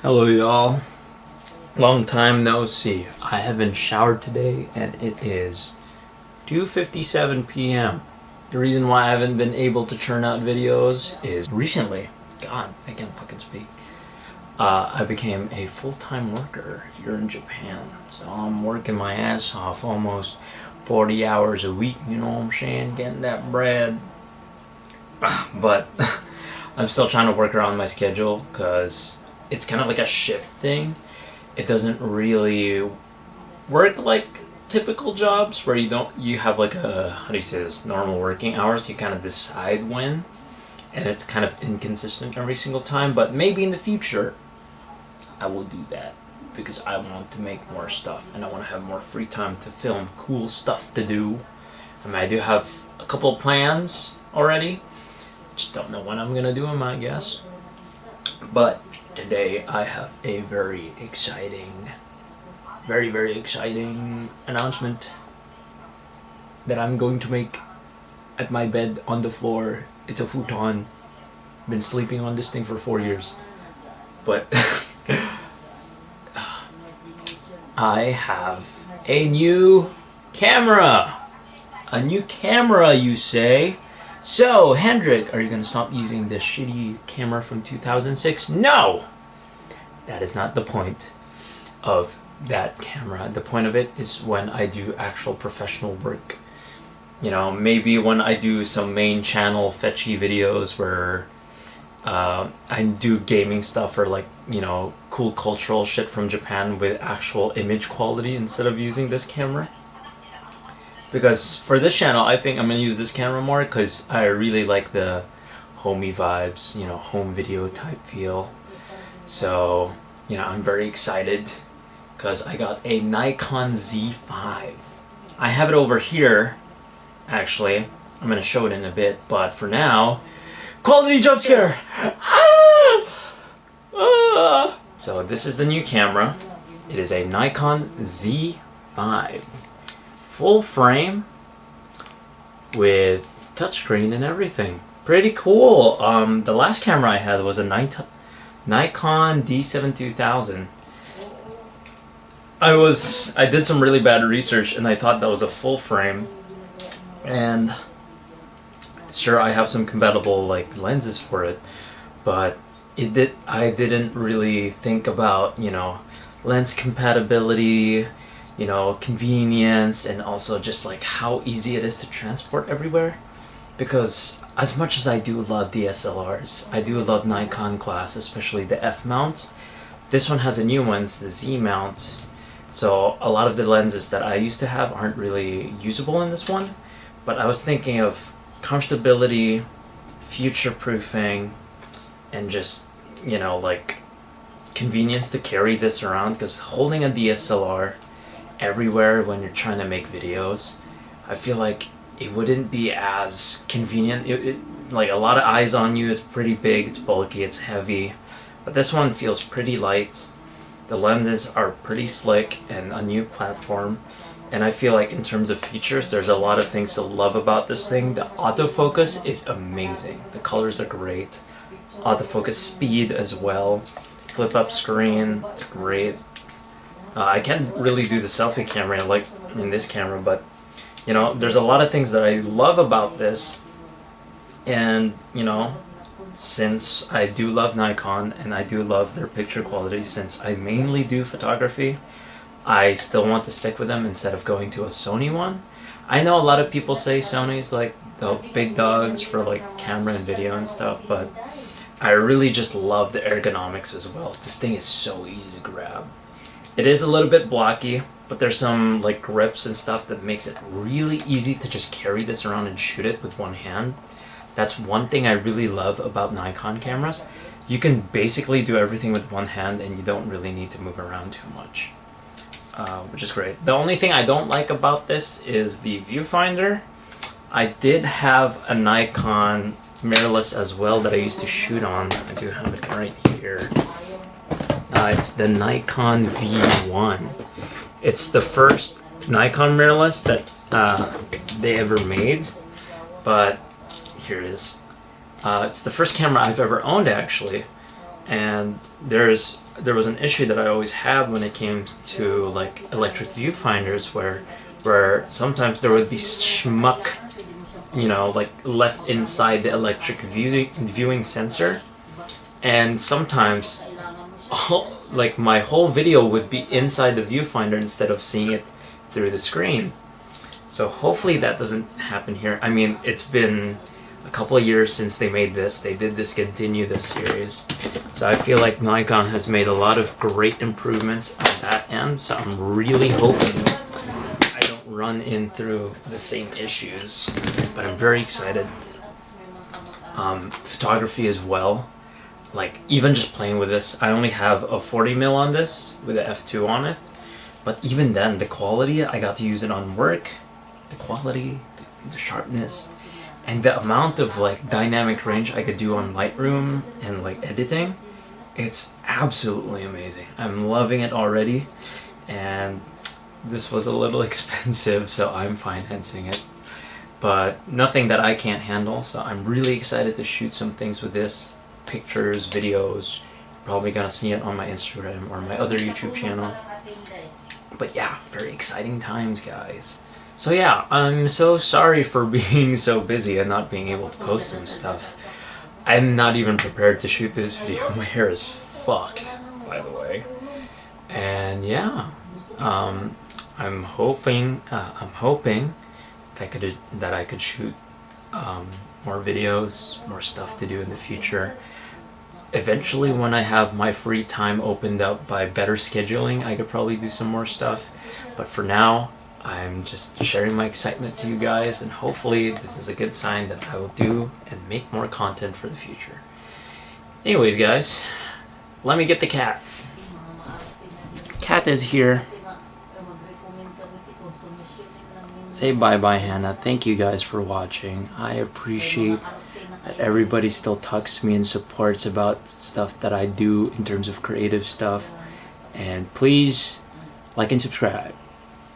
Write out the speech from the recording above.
Hello y'all, long time no see. I haven't showered today and it is 2:57 p.m. The reason why I haven't been able to churn out videos is recently, God, I can't fucking speak. I became a full-time worker here in Japan. So I'm working my ass off almost 40 hours a week, you know what I'm saying, getting that bread. But I'm still trying to work around my schedule because it's kind of like a shift thing. It doesn't really work like typical jobs where you have like a, how do you say this, normal working hours. You kind of decide when, and it's kind of inconsistent every single time. But maybe in the future I will do that because I want to make more stuff and I want to have more free time to film cool stuff to do. I mean, I do have a couple of plans already, just don't know when I'm gonna do them, I guess. But today I have a very exciting announcement that I'm going to make at my bed on the floor. It's a futon. Been sleeping on this thing for 4 years. But I have a new camera. A new camera, you say? So, Hendrik, are you going to stop using the shitty camera from 2006? No! That is not the point of that camera. The point of it is when I do actual professional work. You know, maybe when I do some main channel fetchy videos where I do gaming stuff or like, you know, cool cultural shit from Japan with actual image quality instead of using this camera. Because for this channel, I think I'm going to use this camera more because I really like the homey vibes, you know, home video type feel. So, you know, I'm very excited because I got a Nikon Z5. I have it over here, actually. I'm going to show it in a bit, but for now, quality jump scare! So this is the new camera. It is a Nikon Z5. Full frame with touchscreen and everything. Pretty cool. The last camera I had was a Nikon D7 2000. I did some really bad research and I thought that was a full frame. And sure, I have some compatible like lenses for it, but I didn't really think about, you know, lens compatibility, you know, convenience, and also just like how easy it is to transport everywhere. Because as much as I do love DSLRs, I do love Nikon glass, especially the F mount. This one has a new one, it's the Z mount. So a lot of the lenses that I used to have aren't really usable in this one. But I was thinking of comfortability, future-proofing, and just, you know, like convenience to carry this around. Because holding a DSLR everywhere when you're trying to make videos, I feel like it wouldn't be as convenient. Like a lot of eyes on you. It's pretty big, it's bulky, it's heavy, but this one feels pretty light. The lenses are pretty slick and a new platform, and I feel like in terms of features there's a lot of things to love about this thing. The autofocus is amazing, the colors are great, autofocus speed as well, flip up screen, it's great. I can't really do the selfie camera like in this camera, but you know, there's a lot of things that I love about this. And you know, since I do love Nikon and I do love their picture quality, since I mainly do photography, I still want to stick with them instead of going to a Sony one. I know a lot of people say Sony's like the big dogs for like camera and video and stuff, but I really just love the ergonomics as well. This thing is so easy to grab. It is a little bit blocky, but there's some like grips and stuff that makes it really easy to just carry this around and shoot it with one hand. That's one thing I really love about Nikon cameras. You can basically do everything with one hand and you don't really need to move around too much, which is great. The only thing I don't like about this is the viewfinder. I did have a Nikon mirrorless as well that I used to shoot on. I do have it right here. It's the Nikon V1. It's the first Nikon mirrorless that they ever made, but here it is. It's the first camera I've ever owned actually, and there's there was an issue that I always had when it came to like electric viewfinders, where sometimes there would be schmuck, you know, like left inside the electric viewing sensor, and sometimes like my whole video would be inside the viewfinder instead of seeing it through the screen. So hopefully that doesn't happen here. I mean, it's been a couple of years since they made this. They did discontinue this series. So I feel like Nikon has made a lot of great improvements on that end. So I'm really hoping I don't run in through the same issues. But I'm very excited. Photography as well. Like, even just playing with this, I only have a 40mm on this with a f2 on it. But even then, the quality, I got to use it on work. The quality, the sharpness, and the amount of like dynamic range I could do on Lightroom and like editing, it's absolutely amazing. I'm loving it already, and this was a little expensive, so I'm financing it, but nothing that I can't handle. So I'm really excited to shoot some things with this, pictures, videos. Probably gonna see it on my Instagram or my other YouTube channel. But yeah, very exciting times, guys. So yeah, I'm so sorry for being so busy and not being able to post some stuff. I'm not even prepared to shoot this video. My hair is fucked, by the way. And yeah, I'm hoping that I could shoot more videos, more stuff to do in the future. Eventually, when I have my free time opened up by better scheduling, I could probably do some more stuff. But for now, I'm just sharing my excitement to you guys, and hopefully this is a good sign that I will do and make more content for the future. Anyways, guys, let me get the cat. Cat is here. Say bye-bye, Hannah. Thank you guys for watching. I appreciate that everybody still talks to me and supports about stuff that I do in terms of creative stuff. And please like and subscribe.